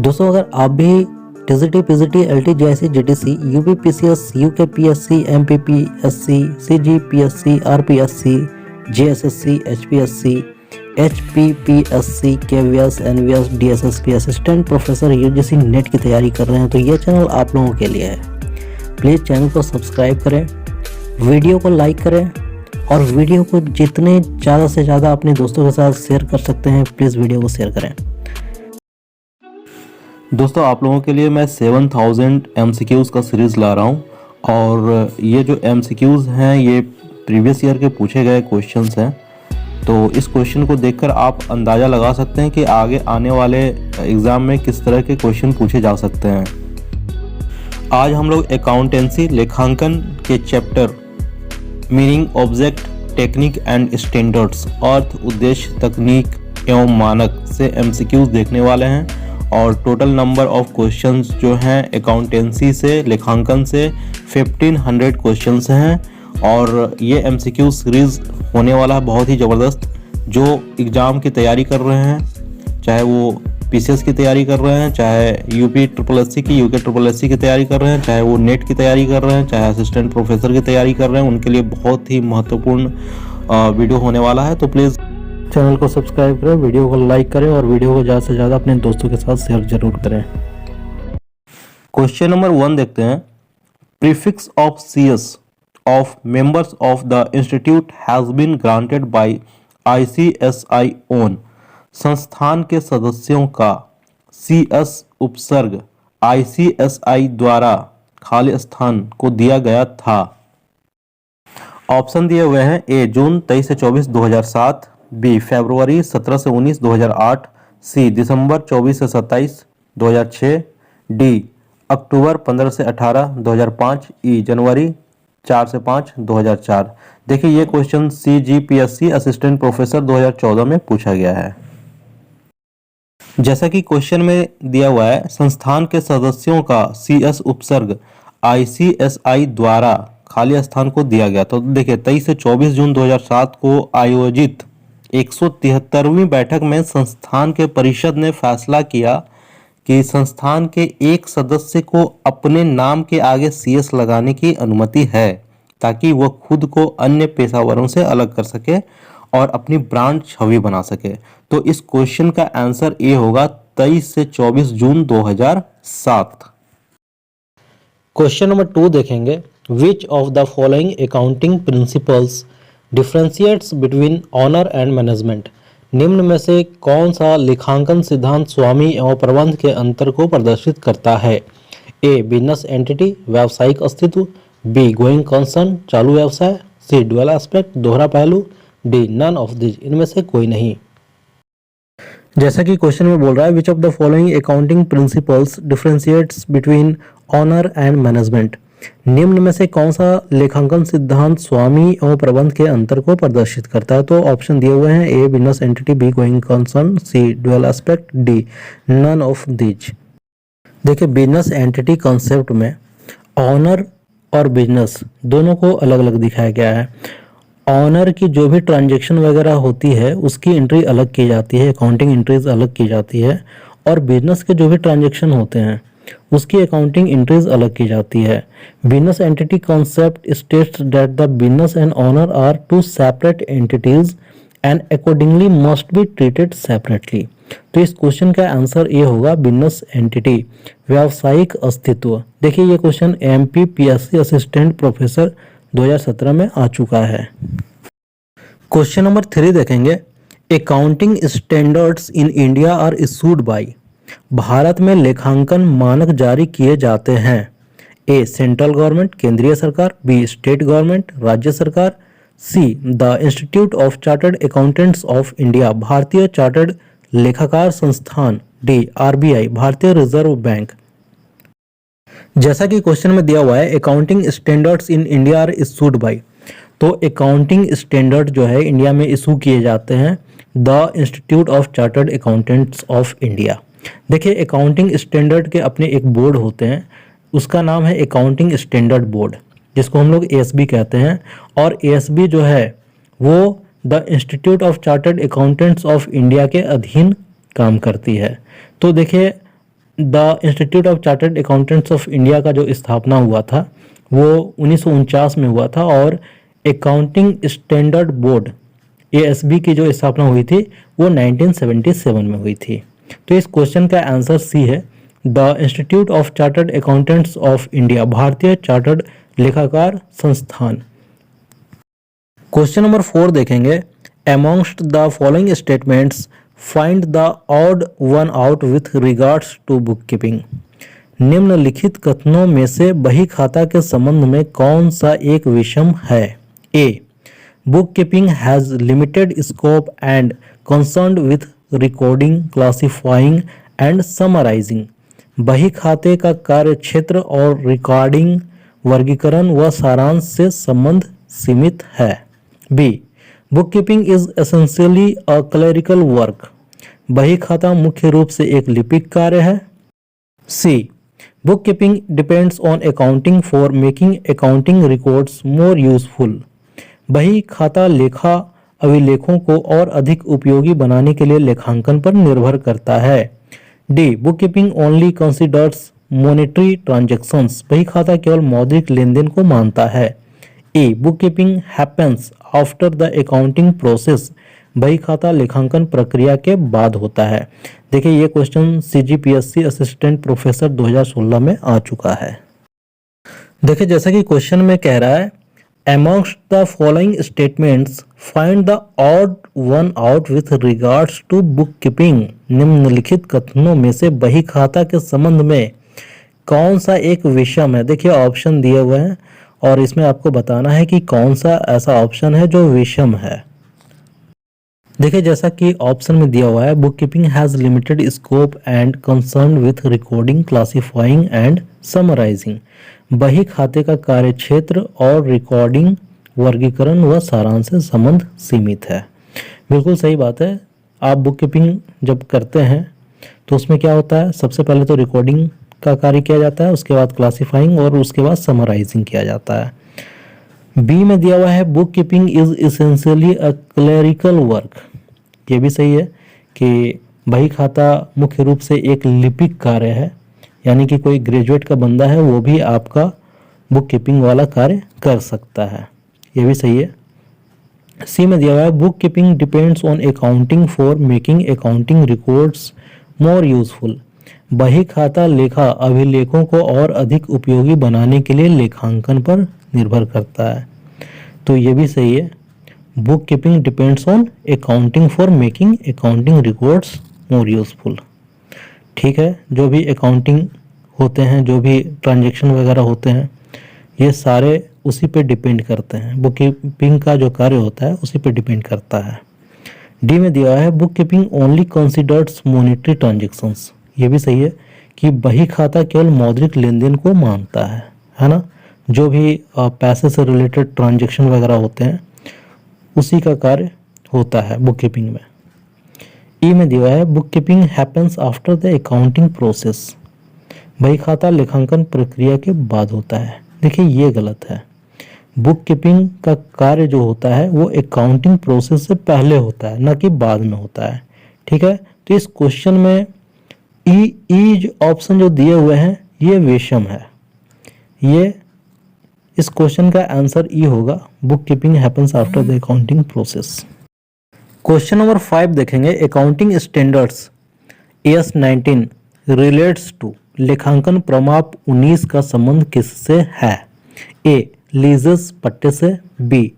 दोस्तों अगर आप भी TGT, PGT, LT, JIC, GTC, UPPCS, UKPSC, MPPSC, CGPSC, RPSC, JSSC, HPSC, HPPSC, KVS, NVS, DSSP assistant professor UGC NET की तैयारी कर रहे हैं तो ये चैनल आप लोगों के लिए है। प्लीज़ चैनल को सब्सक्राइब करें, वीडियो को लाइक करें और वीडियो को जितने ज़्यादा से ज़्यादा अपने दोस्तों के साथ शेयर कर सकते हैं प्लीज़ वीडियो को शेयर करें। दोस्तों आप लोगों के लिए मैं 7000 MCQs का सीरीज़ ला रहा हूँ और ये जो MCQs हैं ये प्रीवियस ईयर के पूछे गए क्वेश्चंस हैं। तो इस क्वेश्चन को देखकर आप अंदाज़ा लगा सकते हैं कि आगे आने वाले एग्ज़ाम में किस तरह के क्वेश्चन पूछे जा सकते हैं। आज हम लोग अकाउंटेंसी लेखांकन के chapter meaning, object, technique and standards, अर्थ, उद्देश्य, तकनीक एवं मानक से MCQs देखने वाले हैं और टोटल नंबर ऑफ क्वेश्चंस जो हैं अकाउंटेंसी से, लेखांकन से 1500 क्वेश्चंस हैं और ये MCQ सीरीज़ होने वाला है बहुत ही ज़बरदस्त। जो एग्ज़ाम की तैयारी कर रहे हैं, चाहे वो PCS की तैयारी कर रहे हैं, चाहे UPSSC की, UKSSC की तैयारी कर रहे हैं, चाहे वो नेट की तैयारी कर रहे हैं, चाहे असिस्टेंट प्रोफेसर की तैयारी कर रहे हैं, उनके लिए बहुत ही महत्वपूर्ण वीडियो होने वाला है। तो प्लीज़ चैनल को सब्सक्राइब करें, वीडियो को लाइक करें और वीडियो को ज़्यादा से ज़्यादा अपने दोस्तों के साथ शेयर जरूर करें। क्वेश्चन नंबर 1 देखते हैं। Prefix of CS of members of the institute has been granted by ICSI on। संस्थान के सदस्यों का CS उपसर्ग ICSI द्वारा खाली स्थान को दिया गया था। ऑप्शन दिए हुए हैं। A जून 23 से 24 2007, B फरवरी 17 से 19 2008, C दिसंबर 24 से 27 2006, D अक्टूबर 15 से 18 2005, E जनवरी 4 से 5 2004। देखिए ये क्वेश्चन CGPSC असिस्टेंट प्रोफेसर 2014 में पूछा गया है। जैसा कि क्वेश्चन में दिया हुआ है, संस्थान के सदस्यों का CS उपसर्ग ICSI द्वारा खाली स्थान को दिया गया। तो देखिए 23 से 24 जून 2007 को आयोजित 173वीं बैठक में संस्थान के परिषद ने फैसला किया कि संस्थान के एक सदस्य को अपने नाम के आगे CS लगाने की अनुमति है ताकि वह खुद को अन्य पेशेवरों से अलग कर सके और अपनी ब्रांड छवि बना सके। तो इस क्वेश्चन का आंसर ए होगा 23 से 24 जून 2007। क्वेश्चन नंबर 2 देखेंगे। Which of the following accounting principles differentiates between owner and management. निम्न में से कौन सा लेखांकन सिद्धांत स्वामी एवं प्रबंध के अंतर को प्रदर्शित करता है। ए बिजनेस एंटिटी व्यावसायिक अस्तित्व, बी गोइंग कंसर्न चालू व्यवसाय, सी ड्यूअल एस्पेक्ट दोहरा पहलू, डी नन ऑफ दिस इनमें से कोई नहीं। जैसा कि क्वेश्चन में बोल रहा है which of the following accounting principles differentiates between owner and management. निम्न में से कौन सा लेखांकन सिद्धांत स्वामी एवं प्रबंध के अंतर को प्रदर्शित करता है। तो ऑप्शन दिए हुए हैं। A business entity, B going concern, C dual aspect, D none of this. देखिए बिजनेस एंटिटी कॉन्सेप्ट में ऑनर और बिजनेस दोनों को अलग अलग दिखाया गया है। ऑनर की जो भी ट्रांजैक्शन वगैरह होती है उसकी एंट्री अलग की जाती है, अकाउंटिंग एंट्रीज अलग की जाती है और बिजनेस के जो भी ट्रांजैक्शन होते हैं उसकी अकाउंटिंग एंट्रीज अलग की जाती है। Business entity concept states that the business and owner are two separate entities and accordingly must be treated separately. तो इस क्वेश्चन का आंसर ये होगा बिजनेस एंटिटी व्यावसायिक अस्तित्व। देखिए ये क्वेश्चन MPPSC असिस्टेंट प्रोफेसर 2017 में आ चुका है। क्वेश्चन नंबर 3 देखेंगे। Accounting standards in India are issued by. भारत में लेखांकन मानक जारी किए जाते हैं। ए सेंट्रल गवर्नमेंट केंद्रीय सरकार, बी स्टेट गवर्नमेंट राज्य सरकार, C the institute of chartered accountants of India भारतीय चार्टर्ड लेखाकार संस्थान, डी RBI भारतीय रिजर्व बैंक। जैसा कि क्वेश्चन में दिया हुआ है accounting standards in India are issued by, तो अकाउंटिंग स्टैंडर्ड जो है इंडिया में इशू किए जाते हैं the institute of chartered accountants of India. देखिए अकाउंटिंग स्टैंडर्ड के अपने एक बोर्ड होते हैं, उसका नाम है अकाउंटिंग स्टैंडर्ड बोर्ड जिसको हम लोग ASB कहते हैं और ASB जो है वो the institute of chartered accountants of India के अधीन काम करती है। तो देखिए the institute of chartered accountants of India का जो स्थापना हुआ था वो 1949 में हुआ था, और अकाउंटिंग स्टैंडर्ड बोर्ड ASB की जो स्थापना हुई थी वो 1977 में हुई थी। तो इस क्वेश्चन का आंसर सी है, the institute of chartered accountants of India, भारतीय चार्टर्ड लेखाकार संस्थान। क्वेश्चन नंबर 4 देखेंगे, amongst the following statements find the odd one out with regards to bookkeeping. निम्नलिखित कथनों में से बही खाता के संबंध में कौन सा एक विषम है? A, book keeping has limited scope and concerned with recording, classifying and summarising. बही खाते का कार्य क्षेत्र और रिकॉर्डिंग, वर्गीकरण व सारांश से संबंध सीमित है। B, book keeping is essentially a clerical work. बही खाता मुख्य रूप से एक लिपिक कार्य है। C, bookkeeping depends on accounting for making accounting records more useful. बही खाता लेखा अभिलेखों को और अधिक उपयोगी बनाने के लिए लेखांकन पर निर्भर करता है। D, bookkeeping only considers monetary transactions. बही खाता केवल मौद्रिक लेन देन को मानता है। A, book keeping happens after the accounting process. बही खाता लेखांकन प्रक्रिया के बाद होता है। देखिए ये क्वेश्चन CGPSC असिस्टेंट प्रोफेसर 2016 में आ चुका है। देखिए जैसा कि क्वेश्चन में कह रहा है, amongst the following statements find the odd one out with regards to bookkeeping। निम्नलिखित कथनों में से बही खाता के संबंध में कौन सा एक विषम है? देखिए ऑप्शन दिए हुए हैं और इसमें आपको बताना है कि कौन सा ऐसा ऑप्शन है जो विषम है। देखिए जैसा कि ऑप्शन में दिया हुआ है, book keeping has limited scope and concern with recording, classifying and summarising. बही खाते का कार्य क्षेत्र और रिकॉर्डिंग, वर्गीकरण व सारांश से संबंध सीमित है। बिल्कुल सही बात है। आप बुक कीपिंग जब करते हैं तो उसमें क्या होता है, सबसे पहले तो रिकॉर्डिंग का कार्य किया जाता है, उसके बाद क्लासिफाइंग और उसके बाद समराइजिंग किया जाता है। बी में दिया हुआ है, book keeping is essentially a clerical work. ये भी सही है कि बही खाता मुख्य रूप से एक लिपिक कार्य है, यानी कि कोई ग्रेजुएट का बंदा है वो भी आपका बुक कीपिंग वाला कार्य कर सकता है। ये भी सही है। सी में दिया हुआ है, book keeping depends on accounting for making accounting records more useful. बही खाता लेखा अभिलेखों को और अधिक उपयोगी बनाने के लिए लेखांकन पर निर्भर करता है। तो ये भी सही है। Book keeping depends on accounting for making accounting records more useful. ठीक है, जो भी अकाउंटिंग होते हैं, जो भी ट्रांजैक्शन वगैरह होते हैं, ये सारे उसी पे डिपेंड करते हैं। बुक कीपिंग का जो कार्य होता है उसी पे डिपेंड करता है। डी में दिया है, book keeping only considers monetary transactions. ये भी सही है कि बही खाता केवल मौद्रिक लेन देन को मानता है ना। जो भी पैसे से रिलेटेड ट्रांजैक्शन वगैरह होते हैं उसी का कार्य होता है बुक कीपिंग में। ई में दिया है, book keeping happens after the accounting process. बही खाता लेखांकन प्रक्रिया के बाद होता है। देखिए ये गलत है। बुक कीपिंग का कार्य जो होता है वो अकाउंटिंग प्रोसेस से पहले होता है, न कि बाद में होता है। ठीक है, तो इस क्वेश्चन में ई ऑप्शन जो दिए हुए हैं ये विषम है। ये इस क्वेश्चन का आंसर ई होगा, book keeping happens after the accounting process. Question number 5 देखेंगे, accounting standards AS 19 relates to. लेखांकन प्रमाप 19 का संबंध किससे है? ए, लीजेस पट्टे से। बी,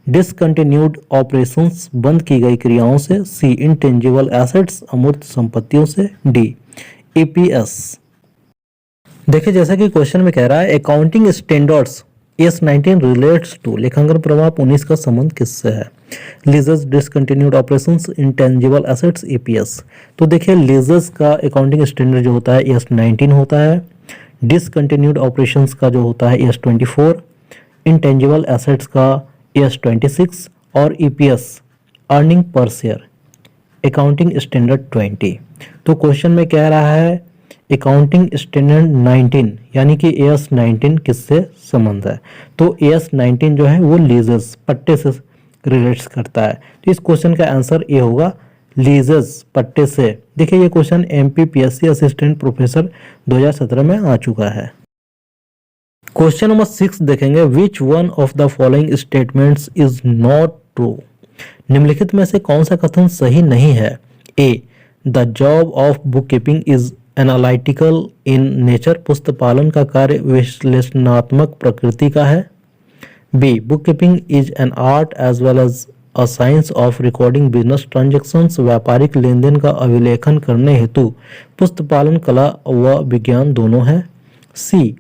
डिसकंटिन्यूड ऑपरेशंस बंद की गई क्रियाओं से। सी, इंटेंजिबल एसेट्स अमूर्त संपत्तियों से। D, EPS। देखिए जैसा कि क्वेश्चन में कह रहा है, accounting standards AS 19 relates to. लेखांकन प्रमाप 19 का संबंध किससे है? Leases, discontinued operations, intangible assets, EPS। तो देखिए लीजेस का अकाउंटिंग स्टैंडर्ड जो होता है AS 19 होता है। डिसकंटिन्यूड ऑपरेशंस का जो होता है AS 24, इंटेंजिबल एसेट्स का AS 26 और EPS earning per share accounting standard 20। तो क्वेश्चन में कह रहा है अकाउंटिंग स्टैंडर्ड 19 यानी कि AS 19 किससे संबंध है? तो AS 19 जो है वो लीजेस पट्टे से रिलेट्स करता है। तो इस क्वेश्चन का आंसर ए होगा, लीजेस पट्टे से। देखिए ये क्वेश्चन एमपीपीएससी असिस्टेंट प्रोफेसर 2017 में आ चुका है। क्वेश्चन नंबर 6 देखेंगे, which one of the following statements is not true. निम्नलिखित में से कौन सा कथन सही नहीं है। A, the job of book keeping is analytical in nature. पुस्तक पालन का कार्य विश्लेषणात्मक प्रकृति का है। B, book keeping is an art as well as a science of recording business transactions. व्यापारिक लेन देन का अभिलेखन करने हेतु पुस्तक पालन कला व विज्ञान दोनों है। C,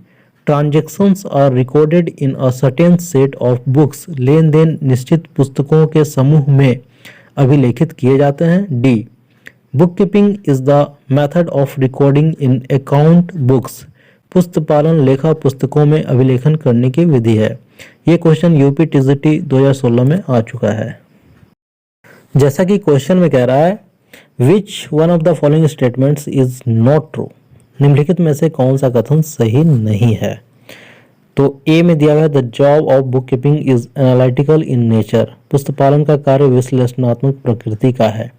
transactions are recorded in a certain set of books. लेन देन निश्चित पुस्तकों के समूह में अभिलेखित किए जाते हैं। D, book keeping is the method of recording in account books. पुस्तक पालन लेखा पुस्तकों में अभिलेखन करने की विधि है। ये क्वेश्चन यूपी टीजीटी 2016 में आ चुका है। जैसा कि क्वेश्चन में कह रहा है, विच one of the following statements is not true. निम्नलिखित में से कौन सा कथन सही नहीं है। तो ए में दिया हुआ है, the job of book keeping is analytical in nature. पुस्तक पालन का कार्य विश्लेषणात्मक प्रकृति का है।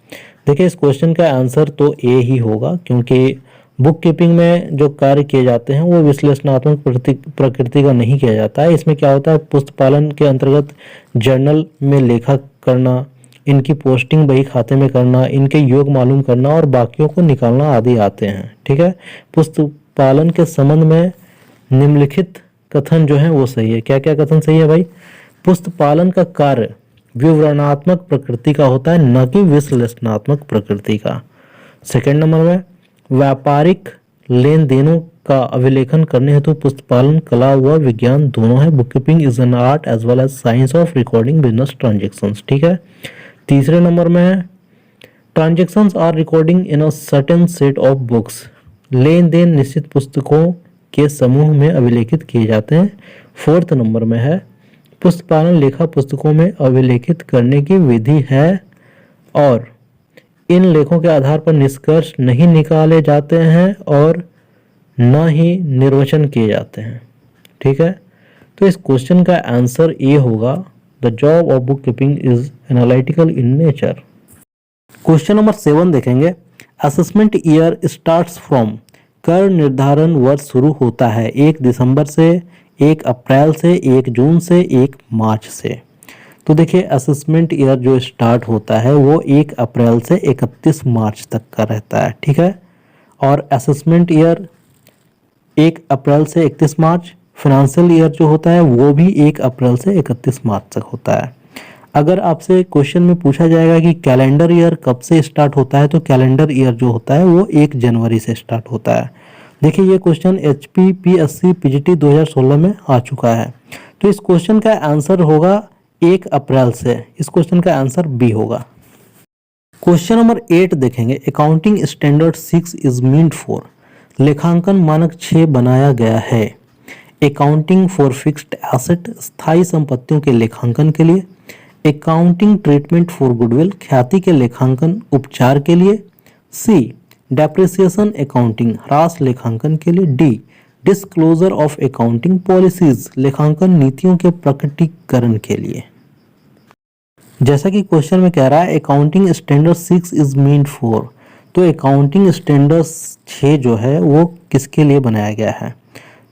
देखिए इस क्वेश्चन का आंसर तो ए ही होगा, क्योंकि बुक कीपिंग में जो कार्य किए जाते हैं वो विश्लेषणात्मक प्रकृति का नहीं किया जाता है। इसमें क्या होता है, पुस्तक पालन के अंतर्गत जर्नल में लेखा करना, इनकी पोस्टिंग बही खाते में करना, इनके योग मालूम करना और बाकियों को निकालना आदि आते हैं। ठीक है, पुस्तक पालन के संबंध में निम्नलिखित कथन जो है वो सही है। क्या क्या कथन सही है भाई। पुस्तक पालन का कार्य विवरणात्मक प्रकृति का होता है, न कि विश्लेषणात्मक प्रकृति का। सेकंड नंबर में, व्यापारिक लेन देनों का अभिलेखन करने हेतु पुस्तक पालन कला व विज्ञान दोनों है। Book keeping is an art as well as science of recording business transactions. ठीक है। तीसरे नंबर में है, transactions are recording in a certain set of books. लेन देन निश्चित पुस्तकों के समूह में अभिलेखित किए जाते हैं। फोर्थ नंबर में है, पुस्तक पालन लेखा पुस्तकों में अभिलेखित करने की विधि है और इन लेखों के आधार पर निष्कर्ष नहीं निकाले जाते हैं और न ही निर्वचन किए जाते हैं। ठीक है, तो इस क्वेश्चन का आंसर ये होगा, the job of book keeping is analytical in nature. Question number 7 देखेंगे, असेसमेंट ईयर स्टार्ट्स फ्रॉम। कर निर्धारण वर्ष शुरू होता है 1 दिसंबर से, 1 अप्रैल से, 1 जून से, 1 मार्च से। तो देखिए असेसमेंट ईयर जो स्टार्ट होता है वो 1 अप्रैल से 31 मार्च तक का रहता है। ठीक है, और असेसमेंट ईयर 1 अप्रैल से 31 मार्च, फाइनेंशियल ईयर जो होता है वो भी 1 अप्रैल से 31 मार्च तक होता है। अगर आपसे क्वेश्चन में पूछा जाएगा कि कैलेंडर ईयर कब से स्टार्ट होता है, तो कैलेंडर ईयर जो होता है वो 1 जनवरी से स्टार्ट होता है। देखिए ये क्वेश्चन HPPSC PGT 2016 में आ चुका है। तो इस क्वेश्चन का आंसर होगा 1 अप्रैल से। इस क्वेश्चन का आंसर बी होगा। क्वेश्चन नंबर 8 देखेंगे, accounting standard 6 is meant for. लेखांकन मानक 6 बनाया गया है अकाउंटिंग फॉर फिक्स्ड एसेट, स्थायी संपत्तियों के लेखांकन के लिए। अकाउंटिंग ट्रीटमेंट फॉर गुडविल, ख्याति के लेखांकन उपचार के लिए। सी, डेप्रिसिएशन अकाउंटिंग, ह्रास लेखांकन के लिए। D, disclosure of accounting policies, लेखांकन नीतियों के प्रकटीकरण के लिए। जैसा कि क्वेश्चन में कह रहा है accounting standard 6 is meant for, तो अकाउंटिंग स्टैंडर्ड 6 जो है वो किसके लिए बनाया गया है।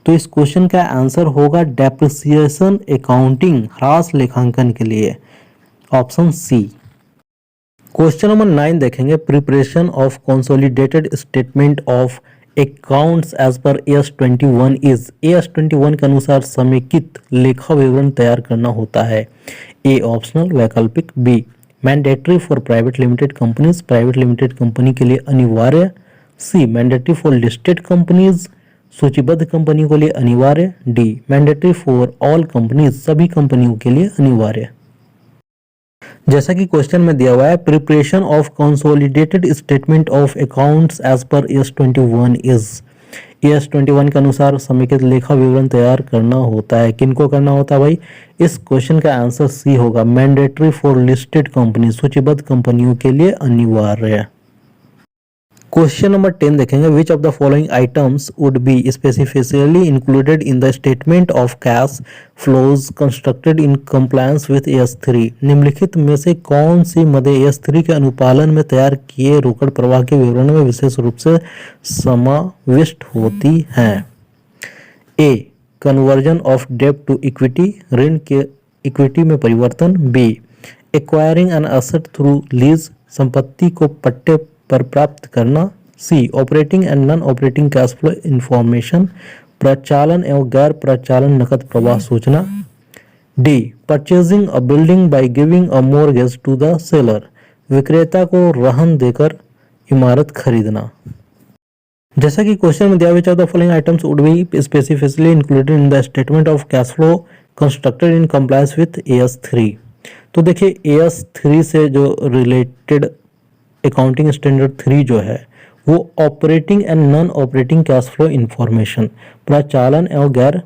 तो इस क्वेश्चन का आंसर होगा डेप्रिसिएशन अकाउंटिंग, ह्रास लेखांकन के लिए, ऑप्शन सी। क्वेश्चन नंबर 9 देखेंगे, preparation of consolidated statement of accounts as per AS21 is. AS21 के अनुसार समेकित लेखा विवरण तैयार करना होता है। ए ऑप्शनल, वैकल्पिक। Be mandatory for private limited companies, private limited company के लिए अनिवार्य। C mandatory for listed companies, सूचीबद्ध कंपनियों के लिए अनिवार्य। D mandatory for all companies, सभी कंपनियों के लिए अनिवार्य। जैसा कि क्वेश्चन में दिया हुआ है, preparation of consolidated statement of accounts as per AS21 is. AS21 के अनुसार समेकित लेखा विवरण तैयार करना होता है। किनको करना होता है भाई। इस क्वेश्चन का आंसर सी होगा, मैंडेटरी फॉर लिस्टेड कंपनी, सूचीबद्ध कंपनियों के लिए अनिवार्य। क्वेश्चन नंबर 10 देखेंगे, which of the following items would be specifically included in the statement of cash flows constructed in compliance with AS3। निम्नलिखित में से कौन सी मदें AS3 के अनुपालन में तैयार किए रोकड़ प्रवाह के विवरण में विशेष रूप से समाविष्ट होती हैं? ए, कन्वर्जन ऑफ डेब्ट टू इक्विटी, ऋण के इक्विटी में परिवर्तन। B, acquiring an asset through lease, संपत्ति को पट्टे पर प्राप्त करना। C, operating and non operating cash flow information, प्रचालन एवं गैर प्रचालन नकद प्रवाह सूचना। D, purchasing a building by giving a mortgage to the seller, विक्रेता को रहन देकर इमारत खरीदना। जैसा कि क्वेश्चन में दिया, विच of the following items would be specifically included in the statement of cash flow constructed in compliance with AS3। तो देखिए AS3 से जो रिलेटेड अकाउंटिंग स्टैंडर्ड 3 जो है वो operating and non operating cash flow information, प्रचालन एवं गैर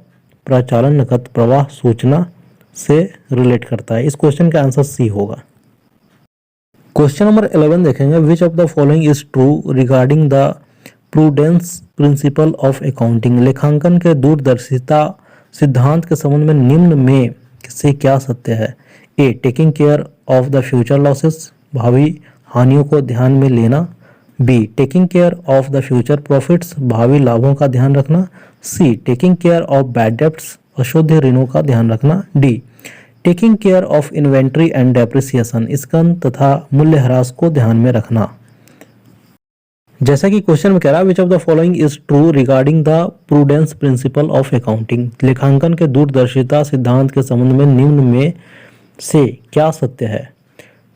प्रचालन नकद प्रवाह सूचना से रिलेट करता है। इस क्वेश्चन का आंसर सी होगा। क्वेश्चन नंबर 11 देखेंगे, which of the following is true regarding the prudence principle of accounting. लेखांकन के दूरदर्शिता सिद्धांत के संबंध में निम्न में से क्या सत्य है? A, taking care of the future losses, भावी हानियों को ध्यान में लेना। B, taking care of the future profits, भावी लाभों का ध्यान रखना। C, taking care of bad debts, अशुद्ध ऋणों का ध्यान रखना। D, taking care of inventory and depreciation, स्कंद तथा मूल्यह्रास को ध्यान में रखना। जैसा कि क्वेश्चन में कह रहा है, which of the following is true regarding the prudence principle of accounting. लेखांकन के दूरदर्शिता सिद्धांत के संबंध में निम्न में से क्या सत्य है?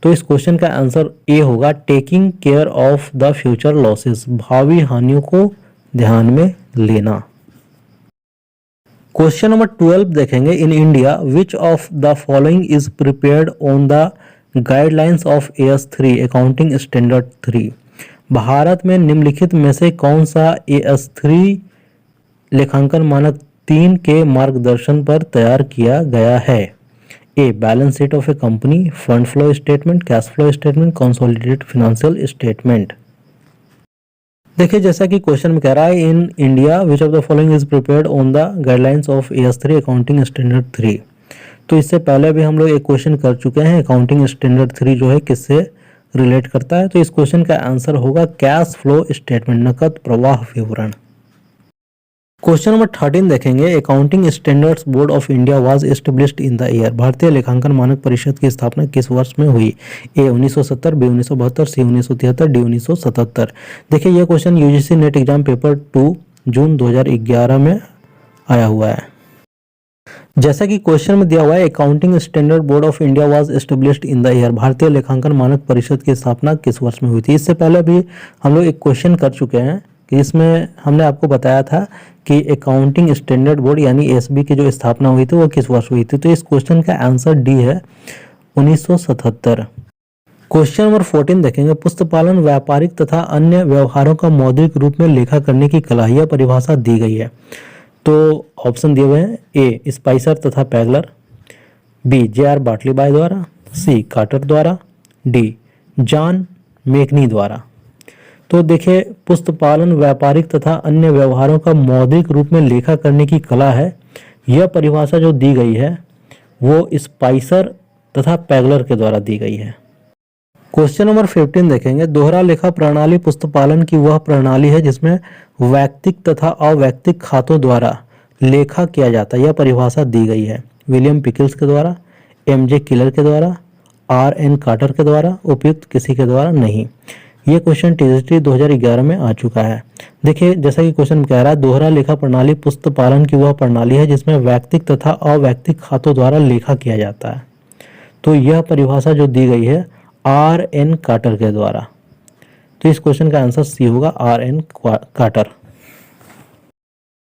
तो इस क्वेश्चन का आंसर ए होगा, taking care of the future losses, भावी हानियों को ध्यान में लेना। क्वेश्चन नंबर 12 देखेंगे, इन India which of the following is prepared on the guidelines of AS3 accounting standard 3। Bharat में निम्नलिखित में से कौन सा AS3 लेखांकन मानक 3 के मार्गदर्शन पर तैयार किया गया है? A, balance sheet of a company, fund flow statement, cash flow statement, consolidated financial statement. देखिए जैसा कि क्वेश्चन में कह रहा है, in India which of the following is prepared on the guidelines of AS3 accounting standard 3। तो इससे पहले भी हम लोग एक क्वेश्चन कर चुके हैं, अकाउंटिंग स्टैंडर्ड 3 जो है किससे रिलेट करता है। तो इस क्वेश्चन का आंसर होगा कैश फ्लो स्टेटमेंट, नकद प्रवाह विवरण। क्वेश्चन नंबर 13 देखेंगे, accounting standards board of India was established in the year. भारतीय लेखांकन मानक परिषद की स्थापना किस वर्ष में हुई? ए, 1970, बी, 1972, सी, 1973, डी, 1977। देखिए यह question UGC net exam paper 2 जून 2011 में आया हुआ है। जैसा कि क्वेश्चन में दिया हुआ है, accounting standard board of India was established in the year. भारतीय लेखांकन मानक परिषद की स्थापना किस वर्ष में हुई थी? इससे पहले भी हम लोग एक क्वेश्चन कर चुके हैं कि इसमें हमने आपको बताया था कि अकाउंटिंग स्टैंडर्ड बोर्ड यानी ASB की जो स्थापना हुई थी वो किस वर्ष हुई थी। तो इस क्वेश्चन का आंसर डी है, 1977। क्वेश्चन नंबर 14 देखेंगे, पुस्तपालन व्यापारिक तथा अन्य व्यवहारों का मौद्रिक रूप में लेखा करने की कला, यह परिभाषा दी गई है। तो ऑप्शन दिए हुए हैं, ए, स्पाइसर तथा पैगलर, बी, JR बाटलीबाई द्वारा, सी, कार्टर द्वारा, डी, जॉन मेकनी द्वारा। तो देखिए पुस्तपालन व्यापारिक तथा अन्य व्यवहारों का मौद्रिक रूप में लेखा करने की कला है, यह परिभाषा जो दी गई है वो स्पाइसर तथा पैगलर के द्वारा दी गई है। क्वेश्चन नंबर 15 देखेंगे, दोहरा लेखा प्रणाली पुस्तपालन की वह प्रणाली है जिसमें वैयक्तिक तथा अवैयक्तिक खातों द्वारा लेखा किया जाता है, यह परिभाषा दी गई है विलियम पिकल्स के द्वारा, MJ किलर के द्वारा, RN कार्टर के द्वारा, उपयुक्त किसी के द्वारा नहीं। ये क्वेश्चन TGT 2011 में आ चुका है। देखिए जैसा कि क्वेश्चन कह रहा है, दोहरा लेखा प्रणाली पुस्तपालन की वह प्रणाली है जिसमें वैयक्तिक तथा अवैयक्तिक खातों द्वारा लेखा किया जाता है। तो यह परिभाषा जो दी गई है RN कार्टर के द्वारा। तो इस क्वेश्चन का आंसर सी होगा, RN कार्टर।